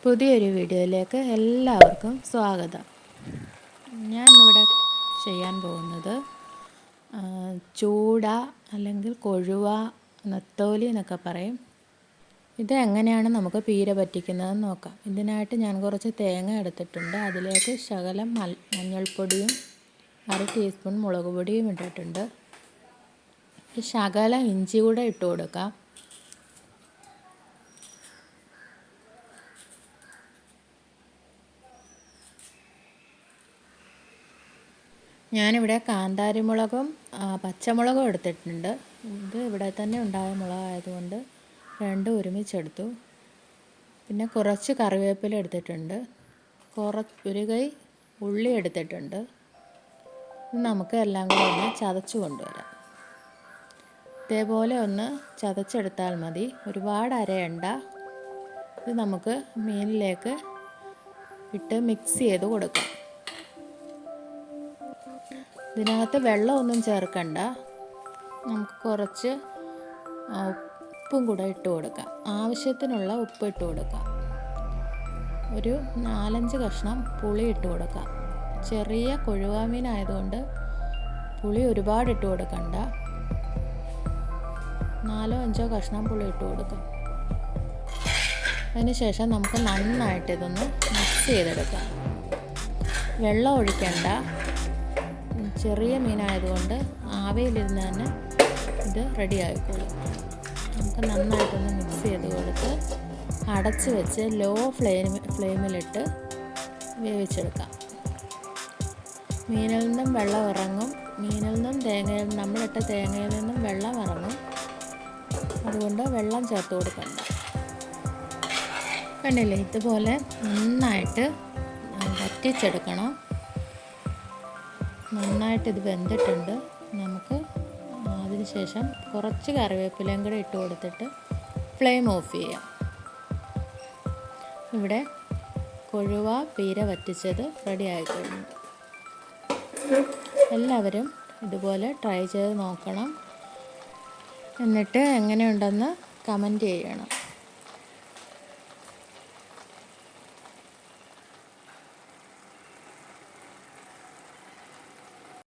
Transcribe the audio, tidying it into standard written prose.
പുതിയൊരു വീഡിയോയിലേക്ക് എല്ലാവർക്കും സ്വാഗതം. ഞാൻ ഇന്നിവിടെ ചെയ്യാൻ പോകുന്നത് ചൂട അല്ലെങ്കിൽ കൊഴുവ, നത്തോലി എന്നൊക്കെ പറയും. ഇത് എങ്ങനെയാണ് നമുക്ക് പീര പറ്റിക്കുന്നതെന്ന് നോക്കാം. ഇതിനായിട്ട് ഞാൻ കുറച്ച് തേങ്ങ എടുത്തിട്ടുണ്ട്. അതിലേക്ക് ശകലം മഞ്ഞൾപ്പൊടിയും 1/2 ടീസ്പൂൺ മുളക് പൊടിയും ഇട്ടിട്ടുണ്ട്. ശകലം ഇഞ്ചി കൂടെ ഇട്ട് കൊടുക്കാം. ഞാനിവിടെ കാന്താരിമുളകും പച്ചമുളകും എടുത്തിട്ടുണ്ട്. ഇത് ഇവിടെ തന്നെ ഉണ്ടായ മുളകായതുകൊണ്ട് രണ്ടും ഒരുമിച്ചെടുത്തു. പിന്നെ കുറച്ച് കറിവേപ്പില എടുത്തിട്ടുണ്ട്. ഒരു കൈ ഉള്ളി എടുത്തിട്ടുണ്ട്. നമുക്ക് എല്ലാം കൂടെ ഒന്ന് ചതച്ച് കൊണ്ടുവരാം. ഇതേപോലെ ഒന്ന് ചതച്ചെടുത്താൽ മതി, ഒരുപാട് അരയണ്ട. ഇത് നമുക്ക് മീനിലേക്ക് ഇട്ട് മിക്സ് ചെയ്ത് കൊടുക്കാം. ഇതിനകത്ത് വെള്ളമൊന്നും ചേർക്കണ്ട. നമുക്ക് കുറച്ച് ഉപ്പും കൂടെ ഇട്ട് കൊടുക്കാം. ആവശ്യത്തിനുള്ള ഉപ്പ് ഇട്ട് കൊടുക്കാം. ഒരു 4-5 കഷ്ണം പുളി ഇട്ട് കൊടുക്കാം. ചെറിയ കൊഴുവ മീനായതുകൊണ്ട് പുളി ഒരുപാട് ഇട്ട് കൊടുക്കണ്ട. 4-5 കഷ്ണം പുളി ഇട്ട് കൊടുക്കാം. അതിന് ശേഷം നമുക്ക് നന്നായിട്ട് ഇതൊന്ന് മിക്സ് ചെയ്തെടുക്കാം. വെള്ളം ഒഴിക്കണ്ട. ചെറിയ മീനായതുകൊണ്ട് ആവിയിലിരുന്ന് തന്നെ ഇത് റെഡി ആയിക്കോളും. നമുക്ക് നന്നായിട്ടൊന്ന് മിക്സ് ചെയ്ത് കൊടുത്ത് അടച്ച് വെച്ച് ലോ ഫ്ലെയിമിലിട്ട് വേവിച്ചെടുക്കാം. മീനിൽ നിന്നും വെള്ളം ഇറങ്ങും. മീനിൽ നിന്നും നമ്മളിട്ട തേങ്ങയിൽ നിന്നും വെള്ളം ഇറങ്ങും. അതുകൊണ്ട് വെള്ളം ചേർത്ത് കൊടുക്കണ്ട. കണ്ടില്ലേ, ഇതുപോലെ നന്നായിട്ട് വറ്റിച്ചെടുക്കണം. നന്നായിട്ട് ഇത് വെന്തിട്ടുണ്ട്. നമുക്ക് അതിന് ശേഷം കുറച്ച് കറിവേപ്പിലയും കൂടെ ഇട്ട് കൊടുത്തിട്ട് ഫ്ലെയിം ഓഫ് ചെയ്യാം. ഇവിടെ കൊഴുവ പീര വറ്റിച്ചത് റെഡി ആയിക്കഴിഞ്ഞു. എല്ലാവരും ഇതുപോലെ ട്രൈ ചെയ്ത് നോക്കണം. എന്നിട്ട് എങ്ങനെയുണ്ടെന്ന് കമൻറ്റ് ചെയ്യണം.